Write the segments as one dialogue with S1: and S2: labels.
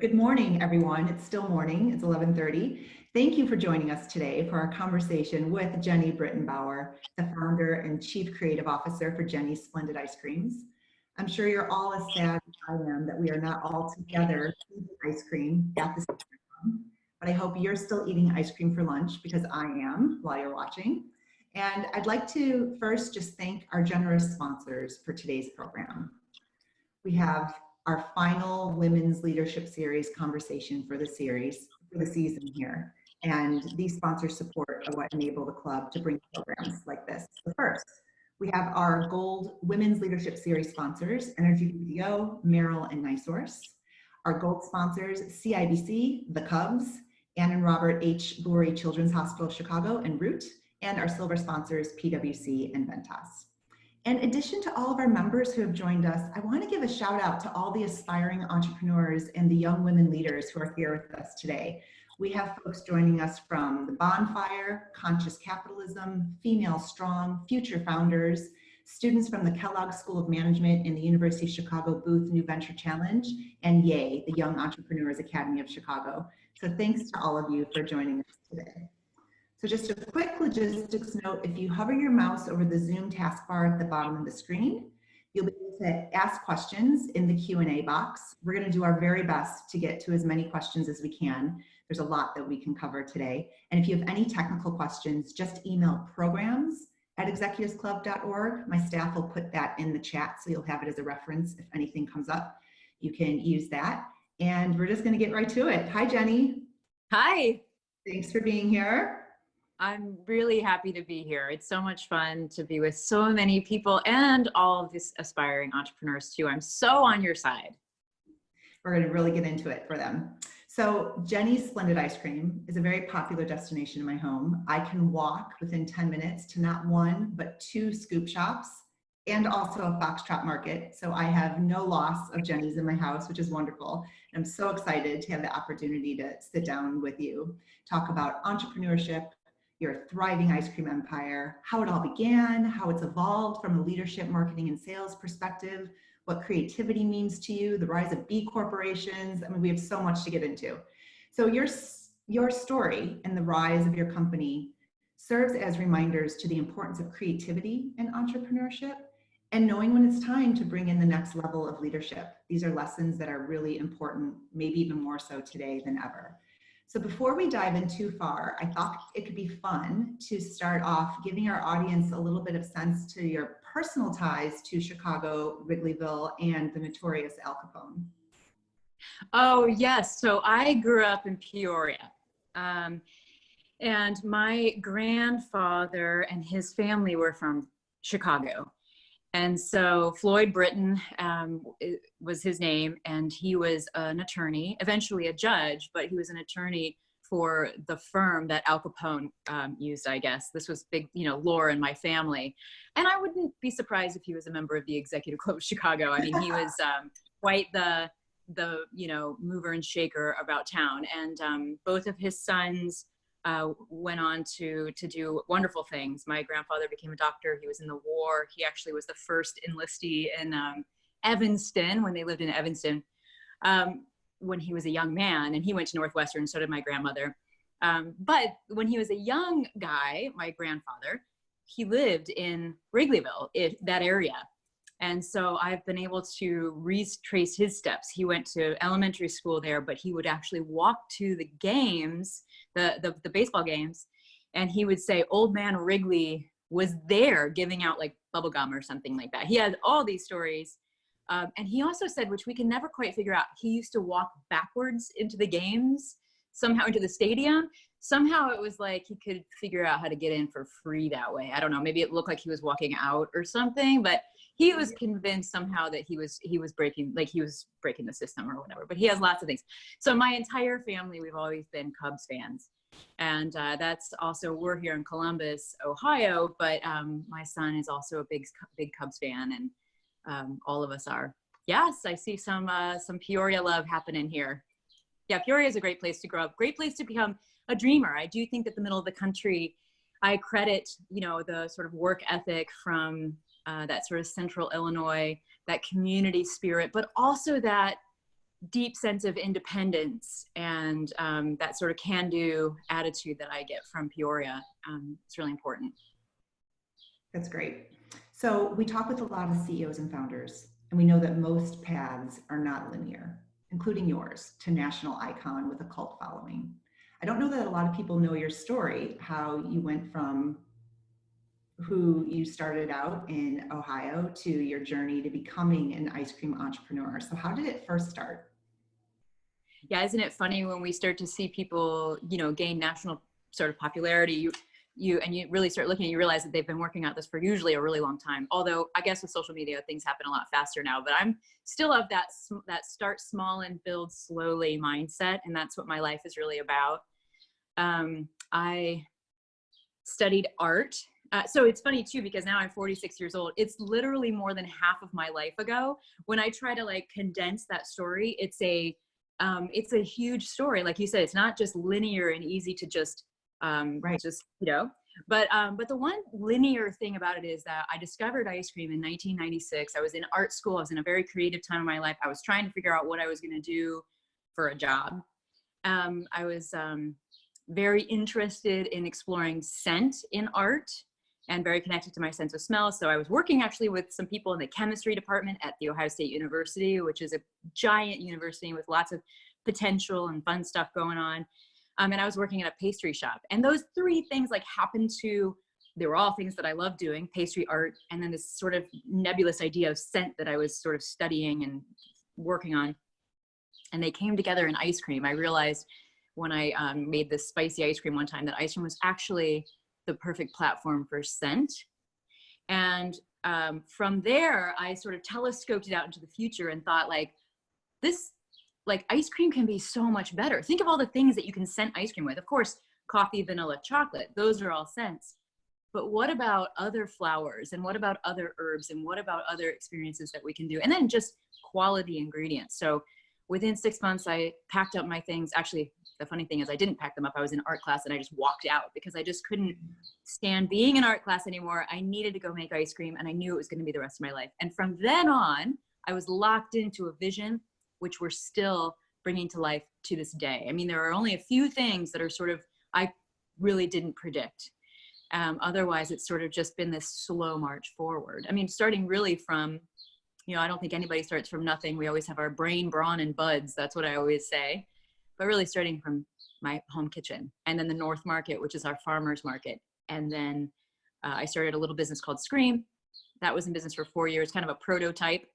S1: Good morning, everyone. It's still morning. It's 11:30. Thank you for joining us today for our conversation with Jeni Britton Bauer, the founder and chief creative officer for Jeni's Splendid Ice Creams. I'm sure you're all as sad as I am that we are not all together eating ice cream at the same time, but I hope you're still eating ice cream for lunch because I am while you're watching. And I'd like to first just thank our generous sponsors for today's program. We have our final Women's Leadership Series conversation for the season here. And these sponsors support what enable the club to bring programs like this. So first, we have our Gold Women's Leadership Series sponsors, Energy BPO, Merrill, and NiSource. Our Gold sponsors, CIBC, the Cubs, Ann and Robert H. Lurie Children's Hospital of Chicago, and Root, and our silver sponsors, PwC and Ventas. In addition to all of our members who have joined us, I want to give a shout out to all the aspiring entrepreneurs and the young women leaders who are here with us today. We have folks joining us from the Bonfire, Conscious Capitalism, Female Strong, Future Founders, students from the Kellogg School of Management and the University of Chicago Booth New Venture Challenge, and YAY, the Young Entrepreneurs Academy of Chicago. So thanks to all of you for joining us today. So just a quick logistics note, if you hover your mouse over the Zoom taskbar at the bottom of the screen, you'll be able to ask questions in the Q&A box. We're going to do our very best to get to as many questions as we can. There's a lot that we can cover today. And if you have any technical questions, just email programs@executivesclub.org. My staff will put that in the chat, so you'll have it as a reference. If anything comes up, you can use that. And we're just going to get right to it. Hi, Jeni.
S2: Hi.
S1: Thanks for being here.
S2: I'm really happy to be here. It's so much fun to be with so many people and all of these aspiring entrepreneurs too. I'm so on your side.
S1: We're going to really get into it for them. So Jeni's Splendid Ice Cream is a very popular destination in my home. I can walk within 10 minutes to not one, but 2 scoop shops and also a Foxtrot Market. So I have no loss of Jeni's in my house, which is wonderful. And I'm so excited to have the opportunity to sit down with you, talk about entrepreneurship, your thriving ice cream empire, how it all began, how it's evolved from a leadership, marketing, and sales perspective, what creativity means to you, the rise of B corporations. I mean, we have so much to get into. So your story and the rise of your company serves as reminders to the importance of creativity and entrepreneurship and knowing when it's time to bring in the next level of leadership. These are lessons that are really important, maybe even more so today than ever. So before we dive in too far, I thought it could be fun to start off giving our audience a little bit of sense to your personal ties to Chicago, Wrigleyville, and the notorious Al Capone.
S2: Oh, yes. So I grew up in Peoria. And my grandfather and his family were from Chicago. And so Floyd Britton was his name, and he was an attorney, eventually a judge, but he was an attorney for the firm that Al Capone used, I guess. This was big, lore in my family. And I wouldn't be surprised if he was a member of the Executive Club of Chicago. I mean, he was quite the mover and shaker about town. And both of his sons went on to do wonderful things. My grandfather became a doctor. He was in the war. He actually was the first enlistee in Evanston, when they lived in Evanston, when he was a young man. And he went to Northwestern, so did my grandmother. But when he was a young guy, my grandfather, he lived in Wrigleyville, that area. And so I've been able to retrace his steps. He went to elementary school there, but he would actually walk to the games, the baseball games, and he would say Old Man Wrigley was there giving out like bubble gum or something like that. He had all these stories. And he also said, which we can never quite figure out, he used to walk backwards into the games, somehow into the stadium. Somehow it was like he could figure out how to get in for free that way. I don't know, maybe it looked like he was walking out or something, but he was convinced somehow that he was breaking the system or whatever. But he has lots of things. So my entire family, we've always been Cubs fans. And that's also, we're here in Columbus, Ohio, but my son is also a big Cubs fan, and all of us are. Yes, I see some Peoria love happening here. Yeah, Peoria is a great place to grow up, great place to become a dreamer. I do think that the middle of the country, I credit, the sort of work ethic from that sort of central Illinois, that community spirit, but also that deep sense of independence and that sort of can-do attitude that I get from Peoria. It's really important.
S1: That's great. So we talk with a lot of CEOs and founders, and we know that most paths are not linear, including yours, to national icon with a cult following. I don't know that a lot of people know your story, how you went from who you started out in Ohio to your journey to becoming an ice cream entrepreneur. So how did it first start?
S2: Yeah, isn't it funny when we start to see people, gain national sort of popularity, you really start looking and you realize that they've been working at this for usually a really long time. Although I guess with social media, things happen a lot faster now, but I'm still of that start small and build slowly mindset. And that's what my life is really about. I studied art. So it's funny too, because now I'm 46 years old. It's literally more than half of my life ago. When I try to like condense that story, it's a huge story. Like you said, it's not just linear and easy to just,
S1: Right.
S2: but the one linear thing about it is that I discovered ice cream in 1996. I was in art school. I was in a very creative time of my life. I was trying to figure out what I was going to do for a job. I was very interested in exploring scent in art and very connected to my sense of smell. So I was working actually with some people in the chemistry department at The Ohio State University, which is a giant university with lots of potential and fun stuff going on. And I was working at a pastry shop. And those three things they were all things that I loved doing: pastry, art, and then this sort of nebulous idea of scent that I was sort of studying and working on. And they came together in ice cream. I realized when I made this spicy ice cream one time that ice cream was actually the perfect platform for scent. And from there, I sort of telescoped it out into the future and thought ice cream can be so much better. Think of all the things that you can scent ice cream with. Of course, coffee, vanilla, chocolate, those are all scents. But what about other flowers, and what about other herbs, and what about other experiences that we can do? And then just quality ingredients. So within 6 months, I packed up my things. Actually, the funny thing is I didn't pack them up. I was in art class and I just walked out because I just couldn't stand being in art class anymore. I needed to go make ice cream, and I knew it was going to be the rest of my life. And from then on, I was locked into a vision which we're still bringing to life to this day. I mean, there are only a few things that are I really didn't predict. Otherwise, it's sort of just been this slow march forward. I mean, starting really from, I don't think anybody starts from nothing. We always have our brain, brawn, and buds. That's what I always say. But really starting from my home kitchen, and then the North Market, which is our farmers market. And then I started a little business called Scream. That was in business for 4 years, kind of a prototype.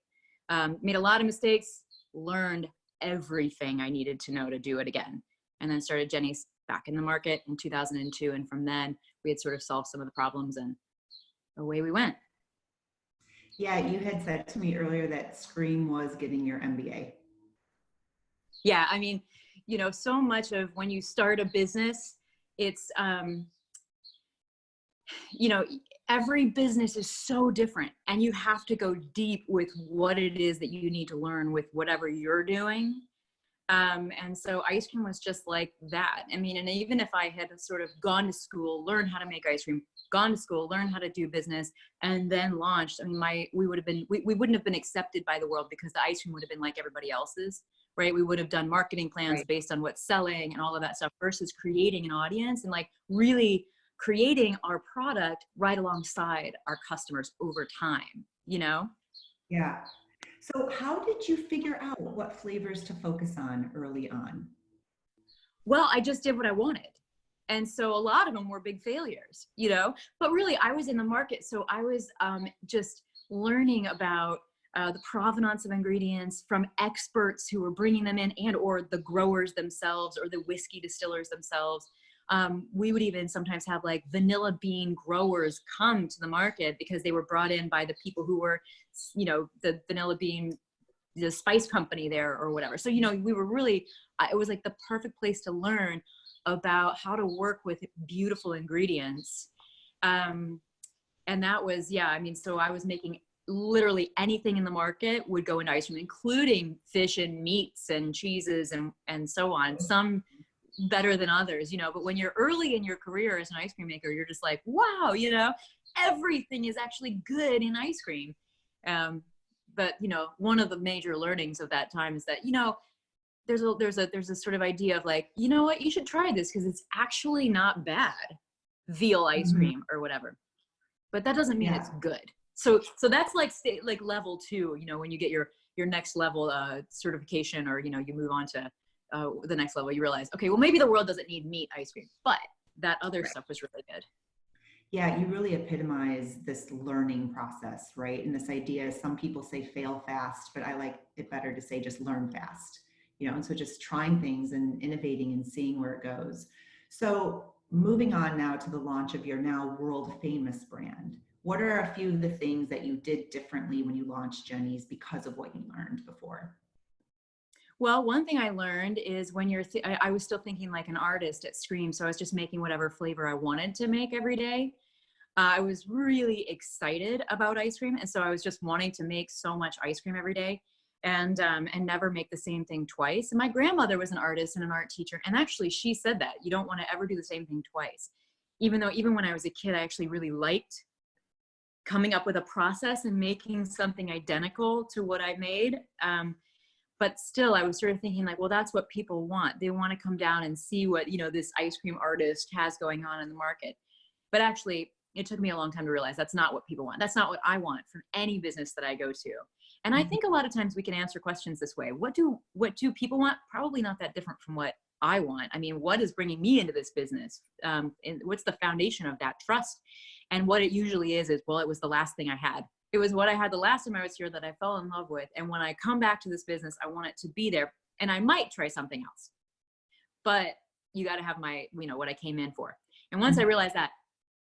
S2: Made a lot of mistakes, learned everything I needed to know to do it again. And then started Jeni's back in the market in 2002. And from then we had sort of solved some of the problems, and away we went.
S1: Yeah, you had said to me earlier that Scream was getting your MBA.
S2: Yeah, I mean, so much of when you start a business, it's, every business is so different, and you have to go deep with what it is that you need to learn with whatever you're doing. And so ice cream was just like that. I mean, and even if I had sort of gone to school, learned how to make ice cream, gone to school, learned how to do business, and then launched, I mean, we wouldn't have been accepted by the world, because the ice cream would have been like everybody else's, right? We would have done marketing plans based on what's selling and all of that stuff, versus creating an audience and like really creating our product right alongside our customers over time,
S1: Yeah. So how did you figure out what flavors to focus on early on?
S2: Well, I just did what I wanted. And so a lot of them were big failures, but really I was in the market. So I was just learning about the provenance of ingredients from experts who were bringing them in, and or the growers themselves or the whiskey distillers themselves. We would even sometimes have like vanilla bean growers come to the market because they were brought in by the people who were, the vanilla bean, the spice company there or whatever. So, we were really, it was like the perfect place to learn about how to work with beautiful ingredients. And that was, so I was making literally anything in the market would go into ice cream, including fish and meats and cheeses and so on. Some better than others, but when you're early in your career as an ice cream maker, you're just like, wow, everything is actually good in ice cream. But one of the major learnings of that time is that, there's a sort of idea of like, you know what, you should try this because it's actually not bad, veal ice
S1: Mhm.
S2: cream or whatever. But that doesn't mean it's
S1: Yeah.
S2: good. So that's like like level 2, when you get your next level certification, or you move on to the next level, you realize, okay, well maybe the world doesn't need meat ice cream, but that other
S1: Right.
S2: stuff was really good.
S1: Yeah, you really epitomize this learning process, right? And this idea, some people say fail fast, but I like it better to say just learn fast, and so just trying things and innovating and seeing where it goes. So moving on now to the launch of your now world famous brand. What are a few of the things that you did differently when you launched Jeni's because of what you learned before?
S2: Well, one thing I learned is when I was still thinking like an artist at Scream, so I was just making whatever flavor I wanted to make every day. I was really excited about ice cream, and so I was just wanting to make so much ice cream every day, and never make the same thing twice. And my grandmother was an artist and an art teacher, and actually she said that you don't want to ever do the same thing twice. Even when I was a kid, I actually really liked coming up with a process and making something identical to what I made. But still, I was sort of thinking like, well, that's what people want. They want to come down and see what this ice cream artist has going on in the market. But actually, it took me a long time to realize that's not what people want. That's not what I want from any business that I go to. And I think a lot of times we can answer questions this way. What do people want? Probably not that different from what I want. I mean, what is bringing me into this business? And what's the foundation of that trust? And what it usually is, well, it was the last thing I had. It was what I had the last time I was here that I fell in love with. And when I come back to this business, I want it to be there. And I might try something else. But you got to have my, what I came in for. And once I realized that,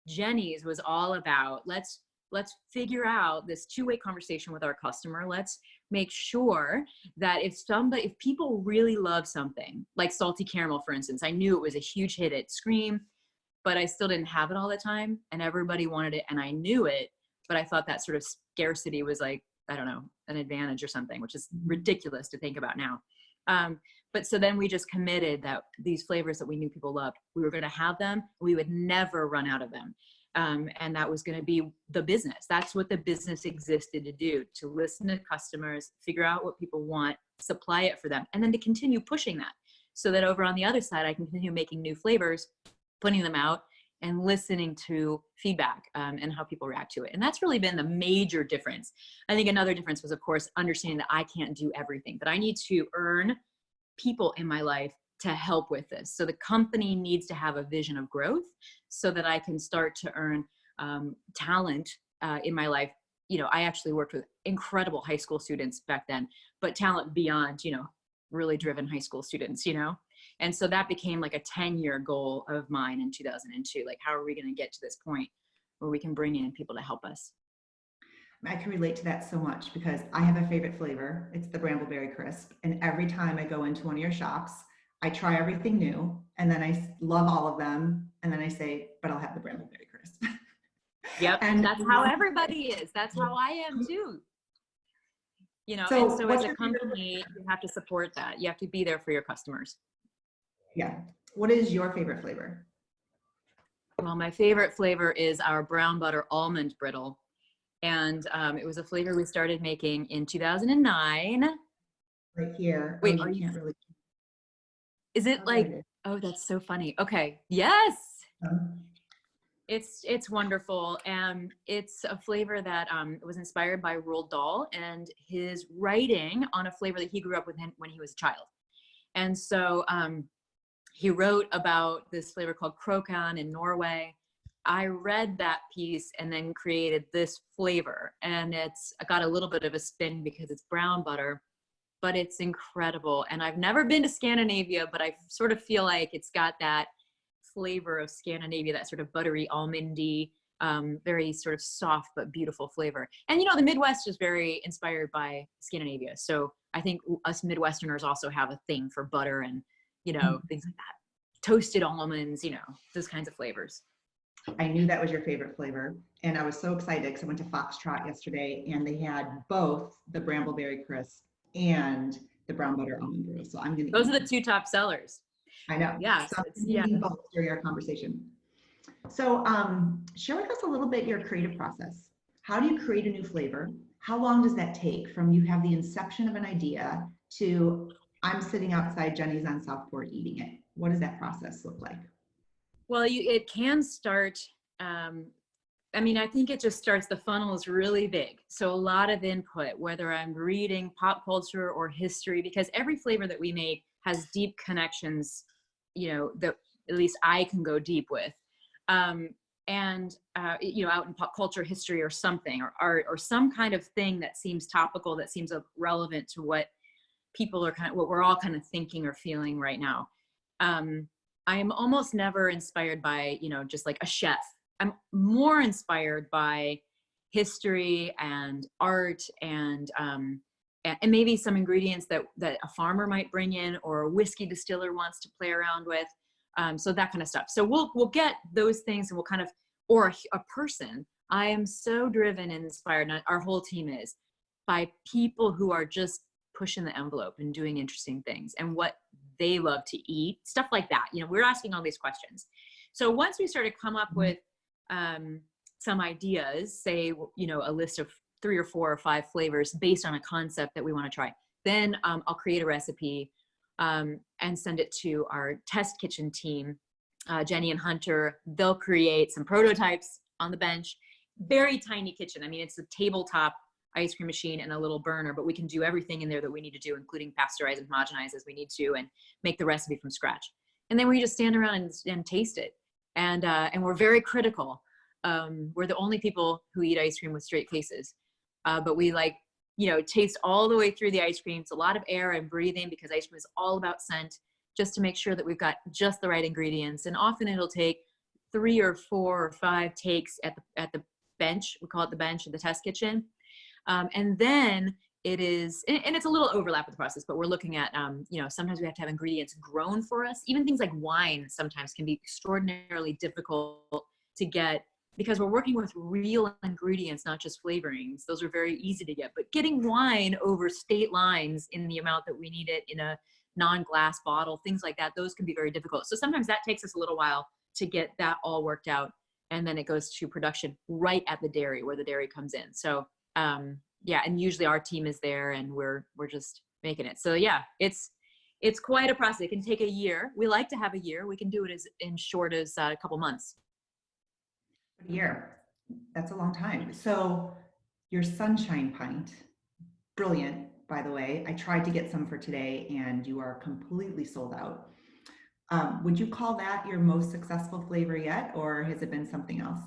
S2: Jeni's was all about let's figure out this two-way conversation with our customer. Let's make sure that if people really love something like salty caramel, for instance, I knew it was a huge hit at Scream, but I still didn't have it all the time, and everybody wanted it, and I knew it, but I thought that sort of scarcity was like, I don't know, an advantage or something, which is ridiculous to think about now. But so then we just committed that these flavors that we knew people loved, we were going to have them. We would never run out of them. And that was going to be the business. That's what the business existed to do, to listen to customers, figure out what people want, supply it for them, and then to continue pushing that so that over on the other side, I can continue making new flavors, putting them out, and listening to feedback and how people react to it. And that's really been the major difference. I think another difference was, of course, understanding that I can't do everything, that I need to earn people in my life to help with this. So the company needs to have a vision of growth so that I can start to earn talent in my life. I actually worked with incredible high school students back then, but talent beyond, really driven high school students, And so that became like a 10-year goal of mine in 2002. Like, how are we going to get to this point where we can bring in people to help us?
S1: I can relate to that so much because I have a favorite flavor. It's the Brambleberry Crisp. And every time I go into one of your shops, I try everything new, and then I love all of them. And then I say, but I'll have the Brambleberry Crisp.
S2: Yep.
S1: And
S2: That's how everybody is. That's how I am too. And so as a company, you have to support that. You have to be there for your customers.
S1: Yeah. What is your favorite flavor?
S2: Well, my favorite flavor is our brown butter almond brittle. And it was a flavor we started making in 2009.
S1: Right here.
S2: Wait,
S1: oh, you can't really.
S2: Is it like, oh, that's so funny. Okay. Yes. It's wonderful. And it's a flavor that was inspired by Roald Dahl and his writing on a flavor that he grew up with when he was a child. And so he wrote about this flavor called Krokan in Norway. I read that piece and then created this flavor, and I got a little bit of a spin because it's brown butter, but it's incredible. And I've never been to Scandinavia, but I sort of feel like it's got that flavor of Scandinavia, that sort of buttery, almondy, very sort of soft but beautiful flavor. And the Midwest is very inspired by Scandinavia. So I think us Midwesterners also have a thing for butter and, things like that. Toasted almonds, those kinds of flavors.
S1: I knew that was your favorite flavor. And I was so excited because I went to Foxtrot yesterday and they had both the Brambleberry Crisp and the brown butter almond brittle. So I'm going to.
S2: Those are the two top sellers.
S1: I know.
S2: Yeah.
S1: So both during our conversation. So share with us a little bit your creative process. How do you create a new flavor? How long does that take from you have the inception of an idea to I'm sitting outside Jeni's on Southport eating it. What does that process look like?
S2: Well, it can start, I mean, I think it just starts, the funnel is really big. So a lot of input, whether I'm reading pop culture or history, because every flavor that we make has deep connections, that at least I can go deep with. Out in pop culture, history, or something, or art, or some kind of thing that seems topical, that seems relevant to what people are what we're all kind of thinking or feeling right now. I am almost never inspired by, just like a chef. I'm more inspired by history and art and maybe some ingredients that a farmer might bring in, or a whiskey distiller wants to play around with. So that kind of stuff. So we'll get those things, and we'll kind of, or a person. I am so driven and inspired, and our whole team is, by people who are just pushing the envelope and doing interesting things, and what they love to eat, stuff like that. We're asking all these questions. So once we started come up with some ideas, say, a list of 3 or 4 or 5 flavors based on a concept that we want to try, then I'll create a recipe and send it to our test kitchen team, Jenny and Hunter. They'll create some prototypes on the bench. Very tiny kitchen. I mean, it's a tabletop ice cream machine and a little burner, but we can do everything in there that we need to do, including pasteurize and homogenize as we need to, and make the recipe from scratch. And then we just stand around and taste it. And we're very critical. We're the only people who eat ice cream with straight faces. But we taste all the way through the ice cream. It's a lot of air and breathing, because ice cream is all about scent, just to make sure that we've got just the right ingredients. And often it'll take 3 or 4 or 5 takes at the bench. We call it the bench, or the test kitchen. And then it is, and it's a little overlap with the process, but we're looking at, sometimes we have to have ingredients grown for us. Even things like wine sometimes can be extraordinarily difficult to get, because we're working with real ingredients, not just flavorings. Those are very easy to get, but getting wine over state lines in the amount that we need it in a non-glass bottle, things like that, those can be very difficult. So sometimes that takes us a little while to get that all worked out. And then it goes to production right at the dairy, where the dairy comes in. So and usually our team is there, and we're just making it. So yeah, it's quite a process. It can take a year. We like to have a year. We can do it as in short as a couple months.
S1: A year. That's a long time. So your sunshine pint, brilliant, by the way. I tried to get some for today, and you are completely sold out. Would you call that your most successful flavor yet, or has it been something else?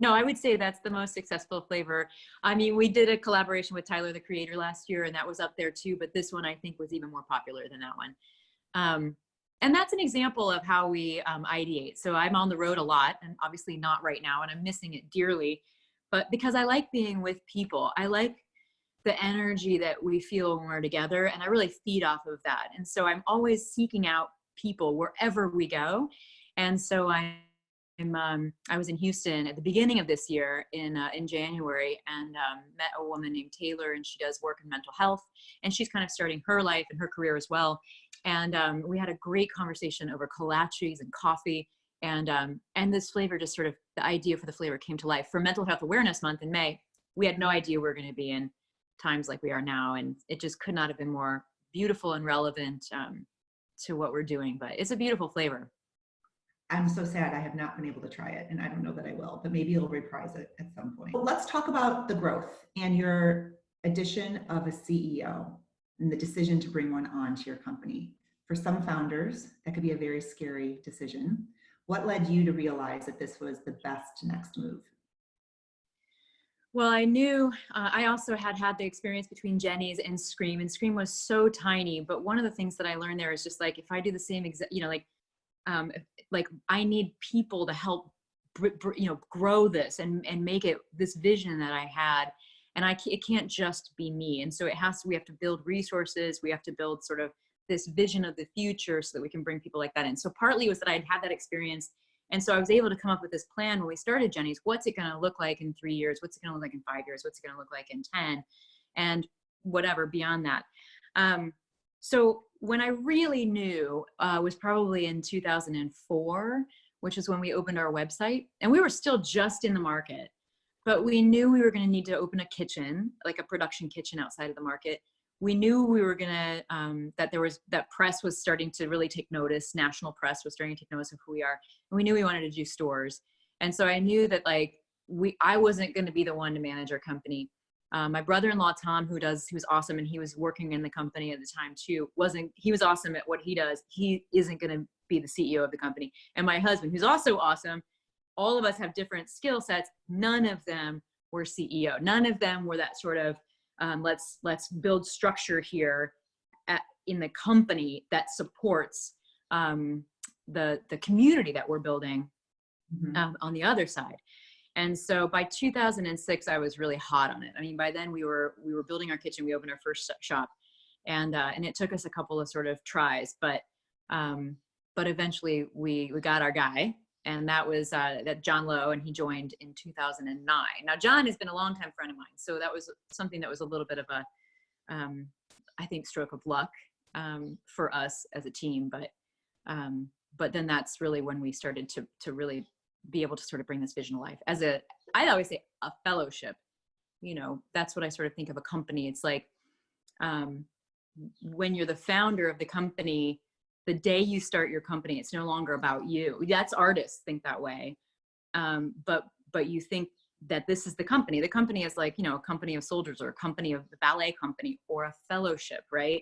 S2: No, I would say that's the most successful flavor. I mean, we did a collaboration with Tyler, the Creator, last year, and that was up there too. But this one, I think, was even more popular than that one. And that's an example of how we ideate. So I'm on the road a lot, and obviously not right now, and I'm missing it dearly. But because I like being with people, I like the energy that we feel when we're together, and I really feed off of that. And so I'm always seeking out people wherever we go. And so I was in Houston at the beginning of this year in January, and met a woman named Taylor, and she does work in mental health, and she's kind of starting her life and her career as well. And we had a great conversation over kolaches and coffee, and this flavor, just sort of the idea for the flavor came to life. For Mental Health Awareness Month in May, we had no idea we were going to be in times like we are now, and it just could not have been more beautiful and relevant to what we're doing. But it's a beautiful flavor.
S1: I'm so sad I have not been able to try it, and I don't know that I will, but maybe you'll reprise it at some point. Well, let's talk about the growth and your addition of a CEO and the decision to bring one on to your company. For some founders, that could be a very scary decision. What led you to realize that this was the best next move?
S2: Well, I knew, I also had the experience between Jeni's and Scream, and Scream was so tiny. But one of the things that I learned there is just like, if I do the same exact, like I need people to help, grow this and make it this vision that I had. And it can't just be me. And so we have to build resources. We have to build sort of this vision of the future so that we can bring people like that in. So partly was that I'd had that experience. And so I was able to come up with this plan when we started Jeni's. What's it going to look like in 3 years? What's it going to look like in 5 years? What's it going to look like in 10? And whatever beyond that. So when I really knew was probably in 2004, which is when we opened our website. And we were still just in the market, but we knew we were going to need to open a kitchen, like a production kitchen outside of the market. we knew we were gonna, that press was starting to really take notice. National press was starting to take notice of who we are. And we knew we wanted to do stores. And so I knew that like, I wasn't gonna be the one to manage our company. My brother-in-law, Tom, who's awesome, and he was working in the company at the time too, he was awesome at what he does. He isn't gonna be the CEO of the company. And my husband, who's also awesome, all of us have different skill sets. None of them were CEO. None of them were that sort of, let's build structure here in the company that supports the community that we're building on the other side. And so by 2006, I was really hot on it. I mean, by then we were building our kitchen. We opened our first shop, and it took us a couple of sort of tries, but eventually we got our guy, and that was that John Lowe, and he joined in 2009. Now, John has been a longtime friend of mine, so that was something that was a little bit of a, I think, stroke of luck for us as a team. But then that's really when we started to really be able to sort of bring this vision to life. I'd always say a fellowship. You know, that's what I sort of think of a company. It's like when you're the founder of the company, the day you start your company, it's no longer about you. That's artists think that way. But you think that this is the company. The company is like, you know, a company of soldiers, or a company of the ballet company, or a fellowship, right?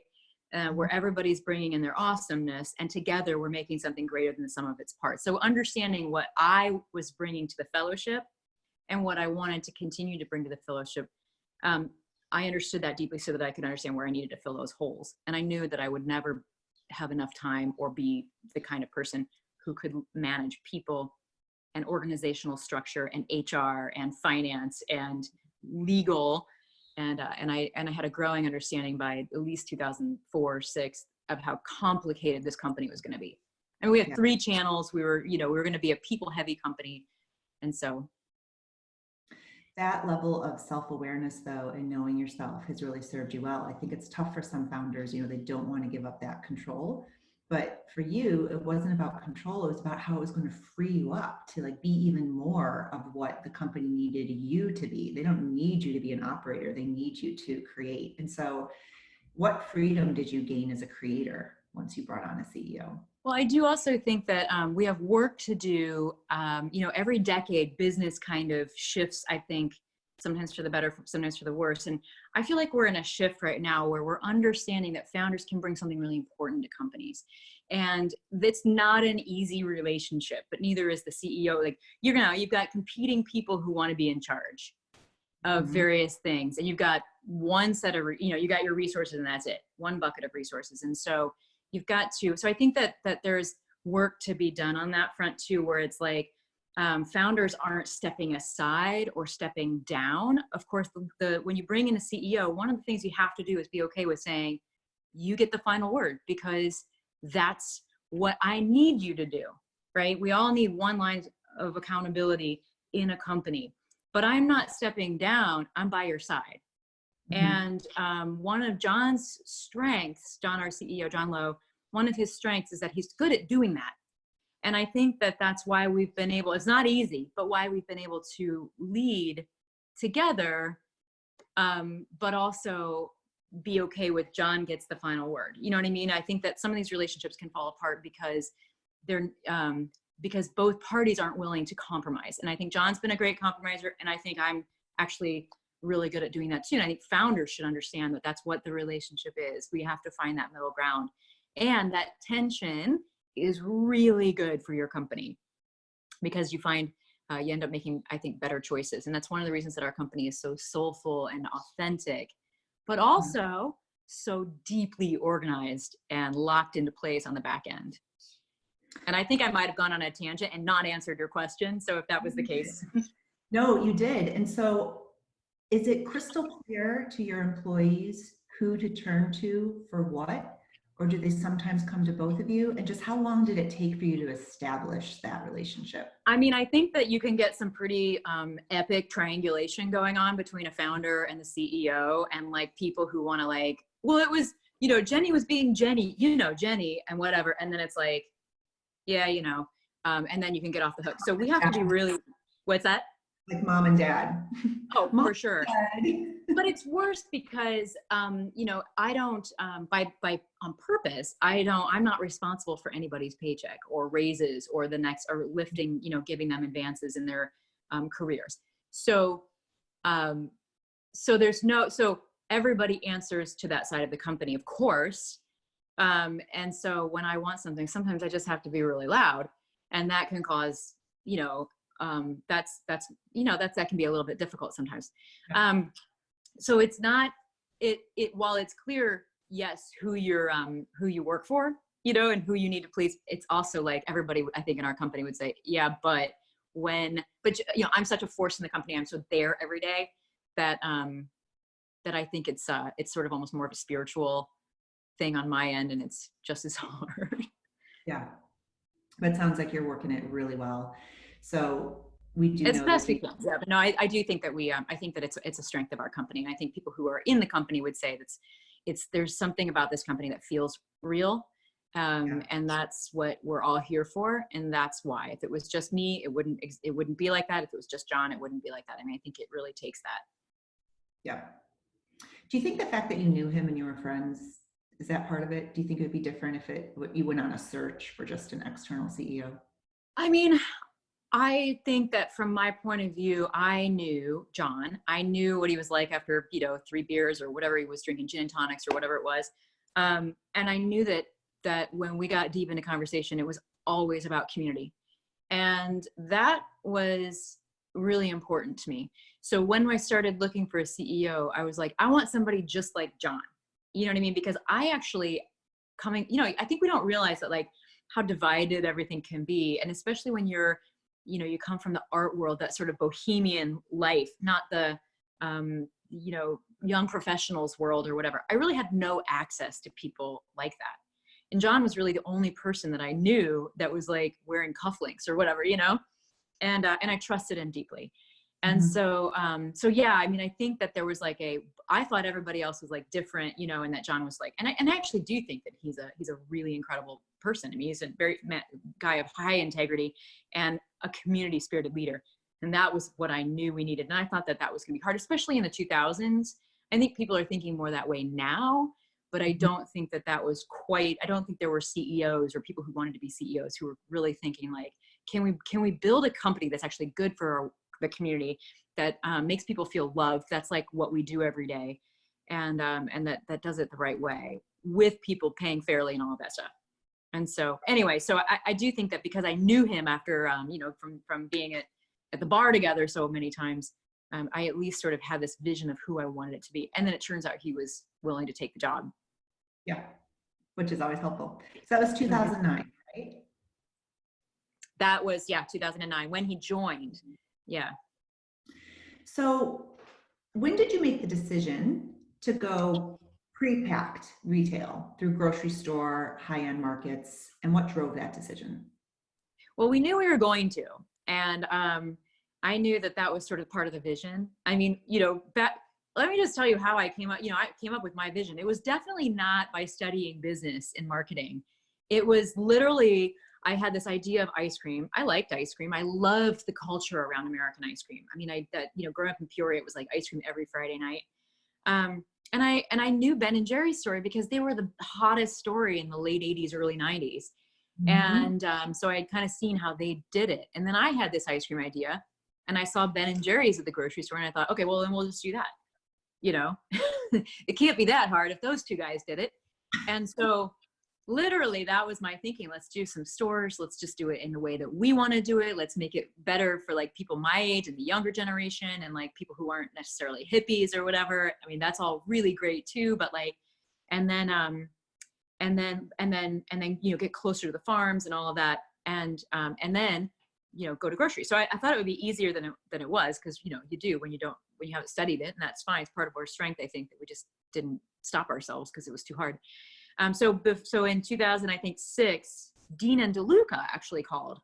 S2: Where everybody's bringing in their awesomeness, and together we're making something greater than the sum of its parts. So understanding what I was bringing to the fellowship and what I wanted to continue to bring to the fellowship, I understood that deeply so that I could understand where I needed to fill those holes. And I knew that I would never have enough time or be the kind of person who could manage people and organizational structure and HR and finance and legal. And I had a growing understanding by at least 2004-06 of how complicated this company was going to be. And we had 3 channels. We were going to be a people heavy company. And so
S1: that level of self-awareness, though, and knowing yourself has really served you well. I think it's tough for some founders, you know, they don't want to give up that control. But for you, it wasn't about control. It was about how it was going to free you up to like be even more of what the company needed you to be. They don't need you to be an operator. They need you to create. And so what freedom did you gain as a creator once you brought on a CEO?
S2: Well, I do also think that we have work to do. You know, every decade, business kind of shifts, I think, sometimes for the better, sometimes for the worse. And I feel like we're in a shift right now where we're understanding that founders can bring something really important to companies. And it's not an easy relationship, but neither is the CEO. Like you've got competing people who want to be in charge of various things. And you've got one set of, you got your resources, and that's it, one bucket of resources. And so you've got to, so I think that there's work to be done on that front too, where it's like, founders aren't stepping aside or stepping down. Of course, when you bring in a CEO, one of the things you have to do is be okay with saying, you get the final word, because that's what I need you to do, right? We all need one line of accountability in a company, but I'm not stepping down, I'm by your side. And one of John's strengths, John, our CEO, John Lowe, one of his strengths is that he's good at doing that. And I think that that's why we've been able, it's not easy, but why we've been able to lead together, but also be okay with John gets the final word. You know what I mean? I think that some of these relationships can fall apart because because both parties aren't willing to compromise. And I think John's been a great compromiser, and I think I'm actually really good at doing that too. And I think founders should understand that that's what the relationship is. We have to find that middle ground, and that tension is really good for your company, because you find you end up making, I think, better choices. And that's one of the reasons that our company is so soulful and authentic, but also so deeply organized and locked into place on the back end. And I think I might have gone on a tangent and not answered your question. So if that was the case.
S1: No, you did. And so is it crystal clear to your employees who to turn to for what? Or do they sometimes come to both of you? And just how long did it take for you to establish that relationship?
S2: I mean, I think that you can get some pretty epic triangulation going on between a founder and the CEO, and like people who want to like, well, it was, Jeni was being Jeni, Jeni and whatever. And then it's like, yeah, and then you can get off the hook. So we have to be really, what's that?
S1: like mom and dad.
S2: Oh,
S1: Mom
S2: for sure.
S1: and dad.
S2: But it's worse because, you know, I don't, on purpose, I'm not responsible for anybody's paycheck or raises or the next, or lifting, you know, giving them advances in their careers. So, um, so everybody answers to that side of the company, of course. And so when I want something, sometimes I just have to be really loud, and that can cause, you know, that can be a little bit difficult sometimes. So it's not, while it's clear, yes, who you work for, you know, and who you need to please, it's also like everybody, I think in our company would say, yeah, but you know, I'm such a force in the company. I'm so there every day that, that I think it's sort of almost more of a spiritual thing on my end, and it's just as hard.
S1: Yeah, but it sounds like you're working it really well. So we do
S2: It's
S1: know
S2: best
S1: that
S2: we
S1: you,
S2: can. Yeah, but no, I do think that I think that it's a strength of our company. And I think people who are in the company would say there's something about this company that feels real.
S1: yeah,
S2: And that's what we're all here for. And that's why, if it was just me, it wouldn't be like that. If it was just John, it wouldn't be like that. I mean, I think it really takes that.
S1: yeah. Do you think the fact that you knew him and you were friends, is that part of it? Do you think it would be different if you went on a search for just an external CEO?
S2: I mean, I think that from my point of view, I knew John. I knew what he was like after, you know, 3 beers or whatever he was drinking, gin and tonics or whatever it was. And I knew that when we got deep into conversation, it was always about community. And that was really important to me. So when I started looking for a CEO, I was like, I want somebody just like John. You know what I mean? Because I actually you know, I think we don't realize that, like, how divided everything can be. And especially when you come from the art world, that sort of bohemian life, not the, you know, young professionals world or whatever. I really had no access to people like that. And John was really the only person that I knew that was like wearing cufflinks or whatever, you know, and I trusted him deeply. And
S1: Mhm.
S2: so yeah, I mean, I think that there was like I thought everybody else was like different, you know, and that John was like, and I actually do think that he's a really incredible person. I mean, he's a guy of high integrity and a community spirited leader. And that was what I knew we needed. And I thought that was going to be hard, especially in the 2000s. I think people are thinking more that way now, but I don't think I don't think there were CEOs or people who wanted to be CEOs who were really thinking like, can we build a company that's actually good for the community, that makes people feel loved? That's like what we do every day. And that does it the right way with people paying fairly and all of that stuff. And so anyway, so I do think that because I knew him after, you know, from being at the bar together so many times, I at least sort of had this vision of who I wanted it to be. And then it turns out he was willing to take the job.
S1: Yeah, which is always helpful. So that was
S2: Mhm.
S1: 2009, right?
S2: That was, yeah, 2009 when he joined. Yeah.
S1: So when did you make the decision to go pre-packed retail through grocery store, high-end markets, and what drove that decision?
S2: Well, we knew we were going to, and I knew that was sort of part of the vision. I mean, you know, let me just tell you how I came up. You know, I came up with my vision. It was definitely not by studying business and marketing. It was literally, I had this idea of ice cream. I liked ice cream. I loved the culture around American ice cream. I mean, you know, growing up in Peoria, it was like ice cream every Friday night. And I knew Ben and Jerry's story because they were the hottest story in the late 80s, early 90s.
S1: Mhm.
S2: And so I had kind of seen how they did it. And then I had this ice cream idea, and I saw Ben and Jerry's at the grocery store, and I thought, okay, well, then we'll just do that. You know, it can't be that hard if those two guys did it. And so literally that was my thinking. Let's do some stores. Let's just do it in the way that we want to do it. Let's make it better for like people my age and the younger generation, and like people who aren't necessarily hippies or whatever. I mean, that's all really great too, but like, and then, you know, get closer to the farms and all of that. And then, you know, go to grocery. So I thought it would be easier than it was. Cause you know, you do when you haven't studied it, and that's fine. It's part of our strength. I think that we just didn't stop ourselves because it was too hard. So in 2000, I think 6, Dean and DeLuca actually called,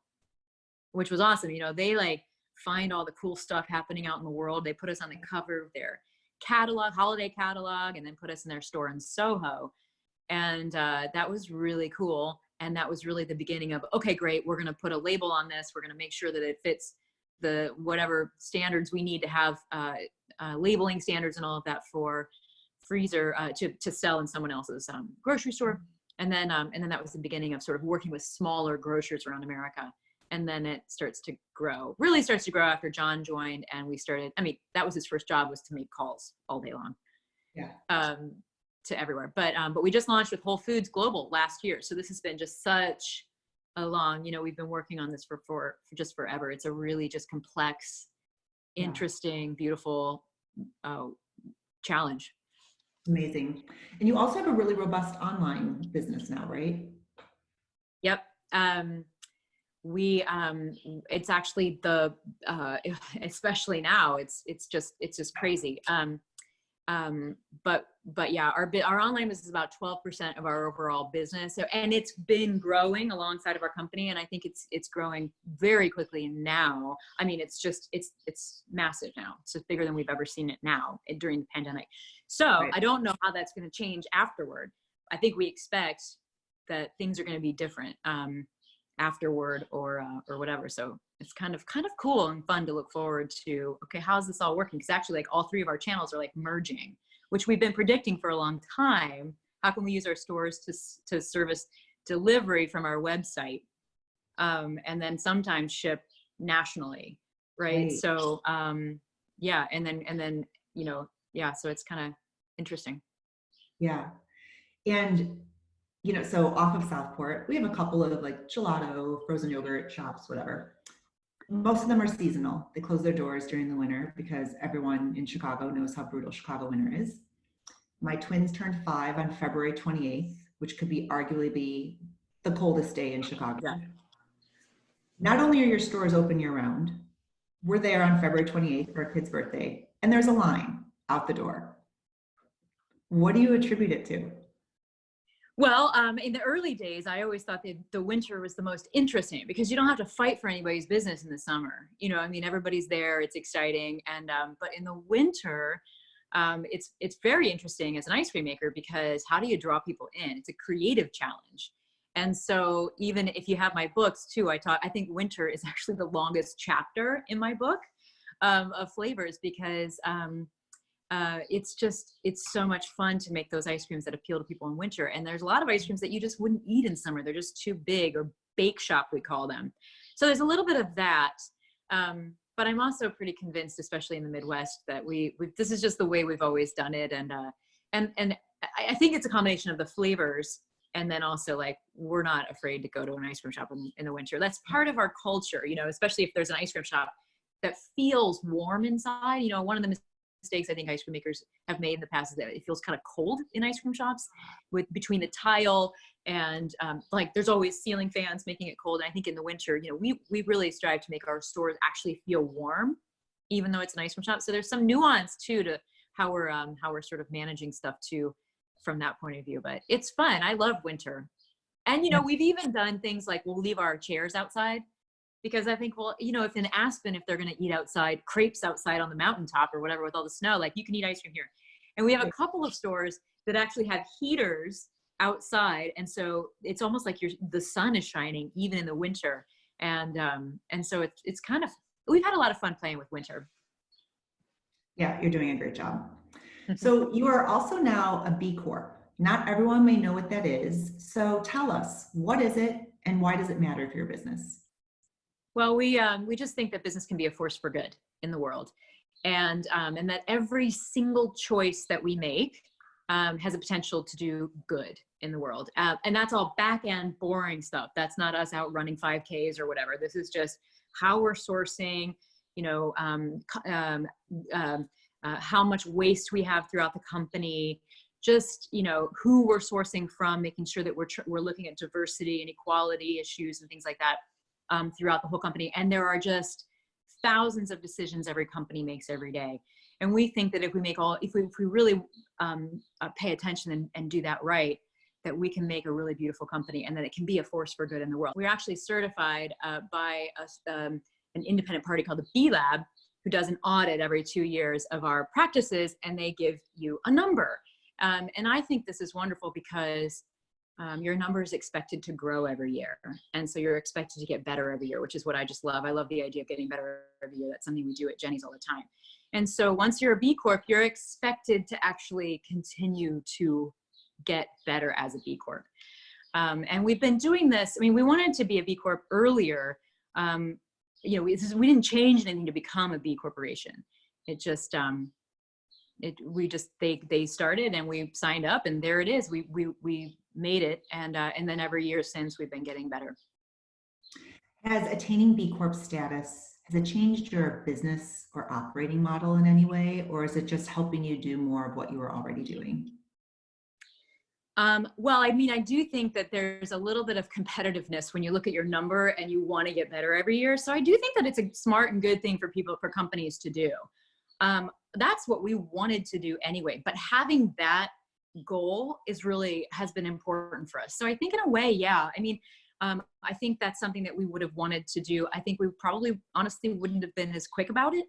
S2: which was awesome. You know, they like find all the cool stuff happening out in the world. They put us on the cover of their holiday catalog, and then put us in their store in Soho. And that was really cool. And that was really the beginning of, okay, great, we're going to put a label on this. We're going to make sure that it fits the whatever standards we need to have, labeling standards and all of that for freezer to sell in someone else's grocery store. And then that was the beginning of sort of working with smaller grocers around America. And then it really starts to grow after John joined, and we started, I mean, that was his first job, was to make calls all day long.
S1: Yeah.
S2: To everywhere. But we just launched with Whole Foods Global last year. So this has been just such a long, we've been working on this for just forever. It's a really just complex, interesting, beautiful challenge.
S1: Amazing. And you also have a really robust online business now, right?
S2: Yep. It's actually especially now, it's just crazy. But yeah, our online business is about 12% of our overall business. So, and it's been growing alongside of our company. And I think it's growing very quickly now. I mean, it's massive now. It's just bigger than we've ever seen it now during the pandemic. So right. I don't know how that's going to change afterward. I think we expect that things are going to be different, afterward or whatever. So it's kind of cool and fun to look forward to. Okay, how's this all working? Because actually, like, all three of our channels are like merging, which we've been predicting for a long time. How can we use our stores to service delivery from our website, and then sometimes ship nationally, right? So yeah, and then so it's kind of interesting.
S1: Yeah, and so off of Southport, we have a couple of like gelato, frozen yogurt shops, whatever. Most of them are seasonal. They close their doors during the winter because everyone in Chicago knows how brutal Chicago winter is. My twins turned 5 on February 28th, which could arguably be the coldest day in Chicago.
S2: Yeah.
S1: Not only are your stores open year round, we're there on February 28th for a kid's birthday, and there's a line out the door. What do you attribute it to?
S2: Well, in the early days, I always thought the winter was the most interesting because you don't have to fight for anybody's business in the summer. I mean, everybody's there, it's exciting. And, but in the winter, it's very interesting as an ice cream maker because how do you draw people in? It's a creative challenge. And so even if you have my books too, I think winter is actually the longest chapter in my book, of flavors because, it's so much fun to make those ice creams that appeal to people in winter. And there's a lot of ice creams that you just wouldn't eat in summer. They're just too big, or bake shop, we call them. So there's a little bit of that. But I'm also pretty convinced, especially in the Midwest, that this is just the way we've always done it. And I think it's a combination of the flavors. And then also, like, we're not afraid to go to an ice cream shop in the winter. That's part of our culture, especially if there's an ice cream shop that feels warm inside. One of the mistakes I think ice cream makers have made in the past is that it feels kind of cold in ice cream shops between the tile and like there's always ceiling fans making it cold. And I think in the winter, we really strive to make our stores actually feel warm, even though it's an ice cream shop. So there's some nuance too to how we're sort of managing stuff too from that point of view. But it's fun. I love winter. And we've even done things like we'll leave our chairs outside. Because I think, well, if in Aspen, if they're going to eat outside, crepes outside on the mountaintop or whatever with all the snow, like you can eat ice cream here. And we have a couple of stores that actually have heaters outside. And so it's almost like the sun is shining even in the winter. And so it's kind of, we've had a lot of fun playing with winter.
S1: Yeah, you're doing a great job. So you are also now a B Corp. Not everyone may know what that is. So tell us, what is it and why does it matter for your business?
S2: Well, we just think that business can be a force for good in the world, and that every single choice that we make has a potential to do good in the world. And that's all back end boring stuff. That's not us out running 5Ks or whatever. This is just how we're sourcing, how much waste we have throughout the company, just, who we're sourcing from, making sure that we're looking at diversity and equality issues and things like that. Throughout the whole company. And there are just thousands of decisions every company makes every day. And we think that if we really pay attention and do that right, that we can make a really beautiful company and that it can be a force for good in the world. We're actually certified by an independent party called the B Lab, who does an audit every 2 years of our practices, and they give you a number. And I think this is wonderful because your number is expected to grow every year. And so you're expected to get better every year, which is what I just love. I love the idea of getting better every year. That's something we do at Jeni's all the time. And so once you're a B Corp, you're expected to actually continue to get better as a B Corp. And we've been doing this. I mean, we wanted to be a B Corp earlier. You know, we didn't change anything to become a B corporation. It just, they started and we signed up, and there it is. We made it. And then every year since, we've been getting better.
S1: Has attaining B Corp status, has it changed your business or operating model in any way, or is it just helping you do more of what you were already doing?
S2: Well, I mean, I do think that there's a little bit of competitiveness when you look at your number and you want to get better every year. So I do think that it's a smart and good thing for companies to do. That's what we wanted to do anyway, but having that goal has been important for us. So I think in a way, yeah, I mean, I think that's something that we would have wanted to do. I think we probably honestly wouldn't have been as quick about it,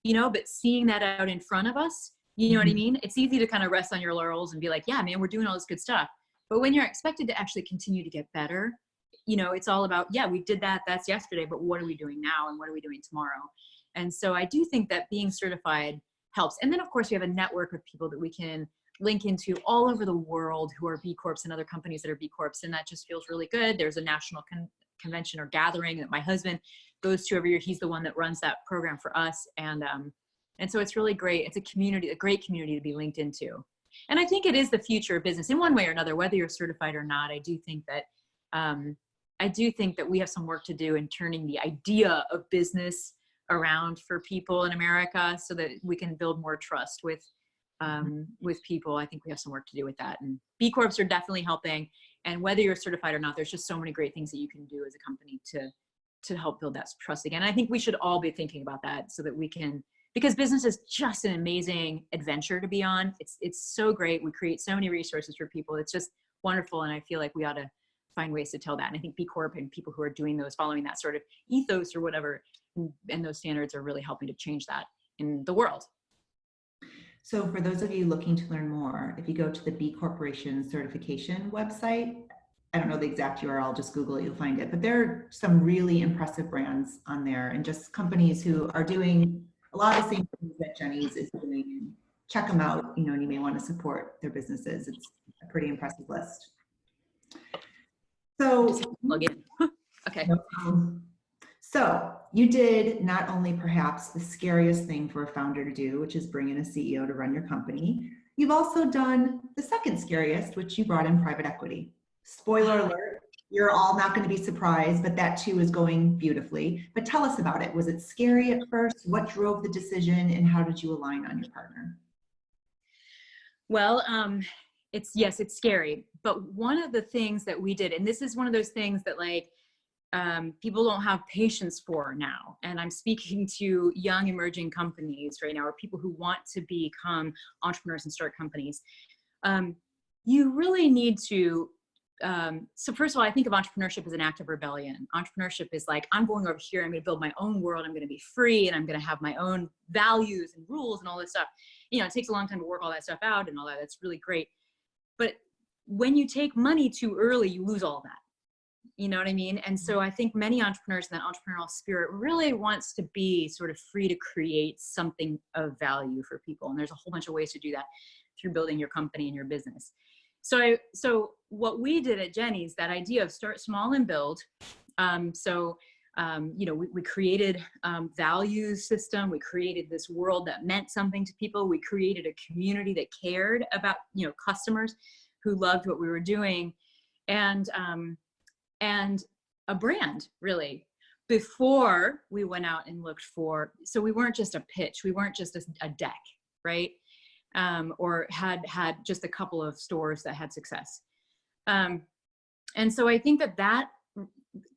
S2: you know, but seeing that out in front of us, you know what I mean? It's easy to kind of rest on your laurels and be like, yeah, man, we're doing all this good stuff. But when you're expected to actually continue to get better, you know, it's all about, yeah, we did that. That's yesterday, but what are we doing now? And what are we doing tomorrow? And so I do think that being certified helps. And then of course we have a network of people that we can link into all over the world who are B Corps and other companies that are B Corps. And that just feels really good. There's a national convention or gathering that my husband goes to every year. He's the one that runs that program for us. And so it's really great. It's a community, a great community to be linked into. And I think it is the future of business in one way or another, whether you're certified or not. I do think that we have some work to do in turning the idea of business around for people in America so that we can build more trust with people. I think we have some work to do with that. And B Corps are definitely helping. And whether you're certified or not, there's just so many great things that you can do as a company to help build that trust again. And I think we should all be thinking about that so that we can, because business is just an amazing adventure to be on. It's so great. We create so many resources for people. It's just wonderful. And I feel like we ought to find ways to tell that. And I think B Corp and people who are doing those, following that sort of ethos or whatever, and those standards are really helping to change that in the world.
S1: So for those of you looking to learn more, if you go to the B Corporation certification website, I don't know the exact URL, just Google it, you'll find it. But there are some really impressive brands on there and just companies who are doing a lot of the same things that Jeni's is doing. Check them out, you know, and you may want to support their businesses. It's a pretty impressive list. So,
S2: plug in. Okay.
S1: So you did not only perhaps the scariest thing for a founder to do, which is bring in a CEO to run your company, you've also done the second scariest, which you brought in private equity. Spoiler alert, you're all not going to be surprised, but that too is going beautifully. But tell us about it. Was it scary at first? What drove the decision, and how did you align on your partner?
S2: Well, yes, it's scary. But one of the things that we did, and this is one of those things that like people don't have patience for now. And I'm speaking to young emerging companies right now, or people who want to become entrepreneurs and start companies. You really need to, so first of all, I think of entrepreneurship as an act of rebellion. Entrepreneurship is like, I'm going over here, I'm going to build my own world, I'm going to be free, and I'm going to have my own values and rules and all this stuff. You know, it takes a long time to work all that stuff out and all that. That's really great. But when you take money too early, you lose all that. You know what I mean? And so I think many entrepreneurs in that entrepreneurial spirit really wants to be sort of free to create something of value for people. And there's a whole bunch of ways to do that through building your company and your business. So what we did at Jeni's, that idea of start small and build. You know, we created value system. We created this world that meant something to people. We created a community that cared about, you know, customers who loved what we were doing, and a brand really before we went out and looked for. So we weren't just a pitch. We weren't just a deck, right? Or had just a couple of stores that had success. And so I think that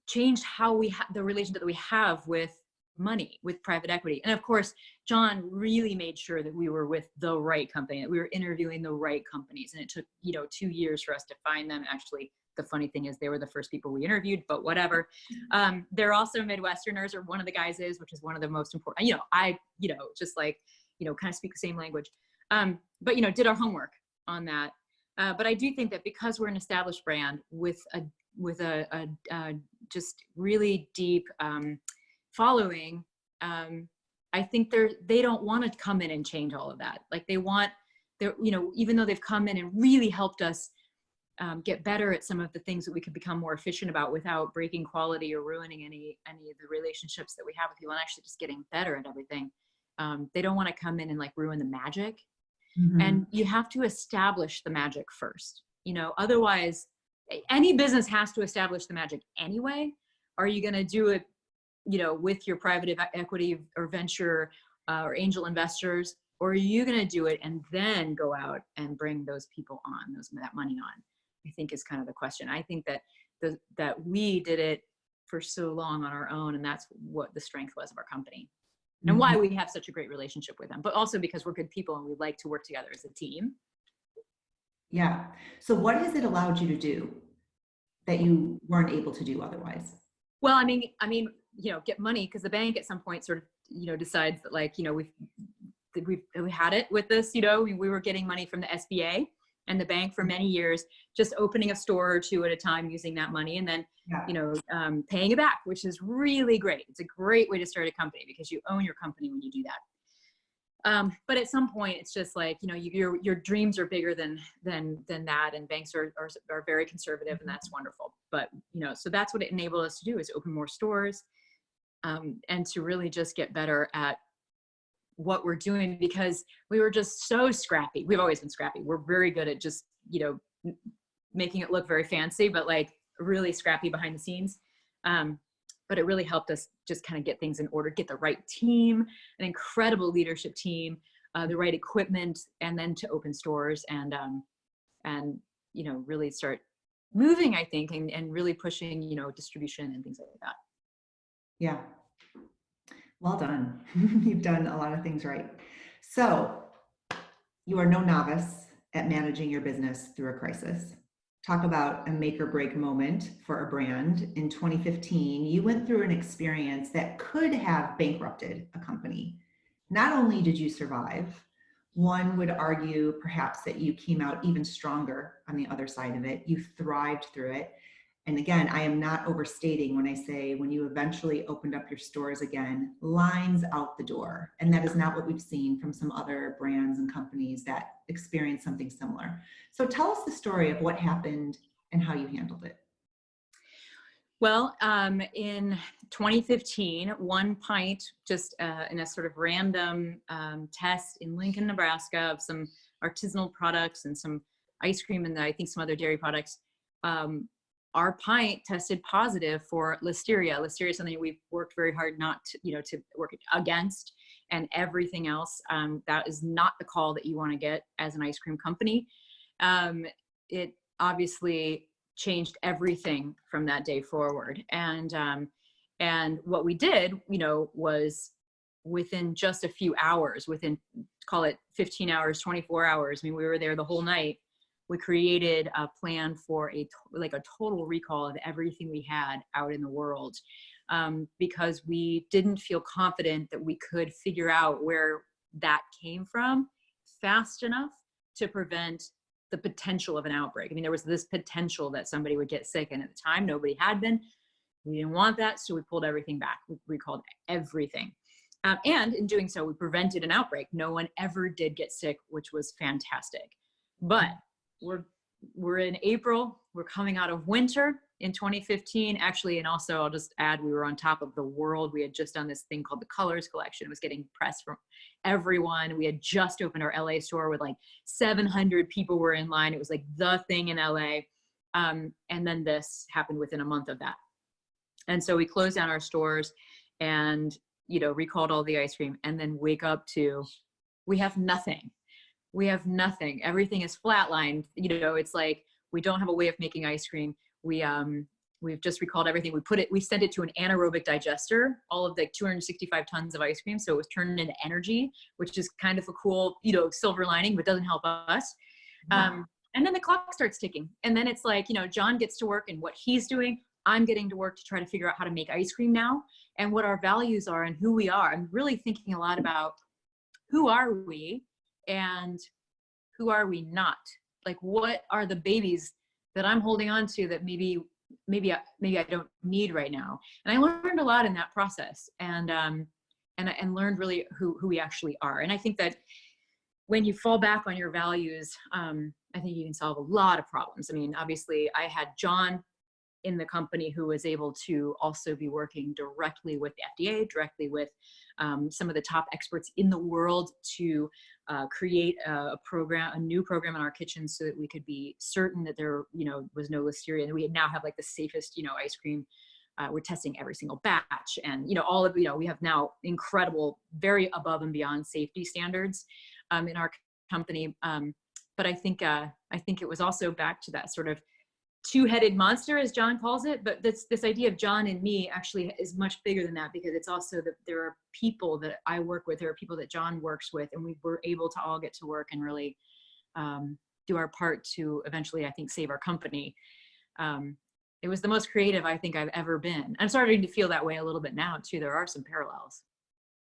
S2: changed how the relationship that we have with money, with private equity. And of course, John really made sure that we were with the right company, that we were interviewing the right companies. And it took, you know, 2 years for us to find them. Actually, the funny thing is they were the first people we interviewed, but whatever. They're also Midwesterners, or one of the guys is, which is one of the most important, just like, kind of speak the same language. But, did our homework on that. But I do think that because we're an established brand with a just really deep following, I think they don't want to come in and change all of that. Like they want, even though they've come in and really helped us get better at some of the things that we could become more efficient about without breaking quality or ruining any of the relationships that we have with people, and actually just getting better at everything. They don't want to come in and like ruin the magic. And you have to establish the magic first, otherwise any business has to establish the magic anyway. Are you going to do it, with your private equity or venture or angel investors, or are you going to do it and then go out and bring those people on, that money on? I think is kind of the question. I think that that we did it for so long on our own, and that's what the strength was of our company. And why we have such a great relationship with them, but also because we're good people and we like to work together as a team.
S1: Yeah. So what has it allowed you to do that you weren't able to do otherwise?
S2: Well, I mean, get money, because the bank at some point sort of, decides that like, we had it with this, we were getting money from the SBA and the bank for many years, just opening a store or two at a time using that money, and then paying it back, which is really great. It's a great way to start a company because you own your company when you do that. But at some point, it's just like, your dreams are bigger than that, and banks are very conservative, and that's wonderful. But so that's what it enabled us to do, is open more stores, and to really just get better at what we're doing, because we were just so scrappy. We've always been scrappy. We're very good at just, making it look very fancy, but like really scrappy behind the scenes. But it really helped us just kind of get things in order, get the right team, an incredible leadership team, the right equipment, and then to open stores and really start moving, I think, and really pushing, distribution and things like that.
S1: Yeah. Well done. You've done a lot of things right. So you are no novice at managing your business through a crisis. Talk about a make or break moment for a brand. In 2015, you went through an experience that could have bankrupted a company. Not only did you survive, one would argue perhaps that you came out even stronger on the other side of it. You thrived through it. And again, I am not overstating when I say when you eventually opened up your stores again, lines out the door. And that is not what we've seen from some other brands and companies that experienced something similar. So tell us the story of what happened and how you handled it.
S2: Well, in 2015, one pint, just in a sort of random test in Lincoln, Nebraska, of some artisanal products and some ice cream and I think some other dairy products, our pint tested positive for listeria. Listeria is something we've worked very hard not to, to work against, and everything else. That is not the call that you want to get as an ice cream company. It obviously changed everything from that day forward. And what we did, was within just a few hours, within, call it 15 hours, 24 hours. I mean, we were there the whole night. We created a plan for a total recall of everything we had out in the world, because we didn't feel confident that we could figure out where that came from fast enough to prevent the potential of an outbreak. I mean, there was this potential that somebody would get sick, and at the time nobody had been. We didn't want that, so we pulled everything back. We recalled everything. And in doing so, we prevented an outbreak. No one ever did get sick, which was fantastic. But we're in April, we're coming out of winter in 2015, actually. And also I'll just add, we were on top of the world. We had just done this thing called the Colors Collection. It was getting press from everyone. We had just opened our LA store with like 700 people were in line. It was like the thing in LA. And then this happened within a month of that. And so we closed down our stores and, recalled all the ice cream, and then wake up to, we have nothing. We have nothing. Everything is flatlined. It's like, we don't have a way of making ice cream. We've just recalled everything. We sent it to an anaerobic digester, all of the 265 tons of ice cream. So it was turned into energy, which is kind of a cool, silver lining, but doesn't help us. And then the clock starts ticking. And then it's like, John gets to work and what he's doing. I'm getting to work to try to figure out how to make ice cream now and what our values are and who we are. I'm really thinking a lot about who are we and who are we not? like, what are the babies that I'm holding on to that maybe I don't need right now? And I learned a lot in that process, and learned really who we actually are. And I think that when you fall back on your values, I think you can solve a lot of problems. I mean, obviously, I had John in the company who was able to also be working directly with the FDA, directly with some of the top experts in the world to create a new program in our kitchen so that we could be certain that there, was no listeria. And we now have like the safest, ice cream. We're testing every single batch, and all of we have now incredible, very above and beyond safety standards in our company. But I think it was also back to that sort of two-headed monster, as John calls it. But this idea of John and me actually is much bigger than that, because it's also that there are people that I work with, there are people that John works with, and we were able to all get to work and really do our part to eventually, I think, save our company. It was the most creative I think I've ever been. I'm starting to feel that way a little bit now too. There are some parallels.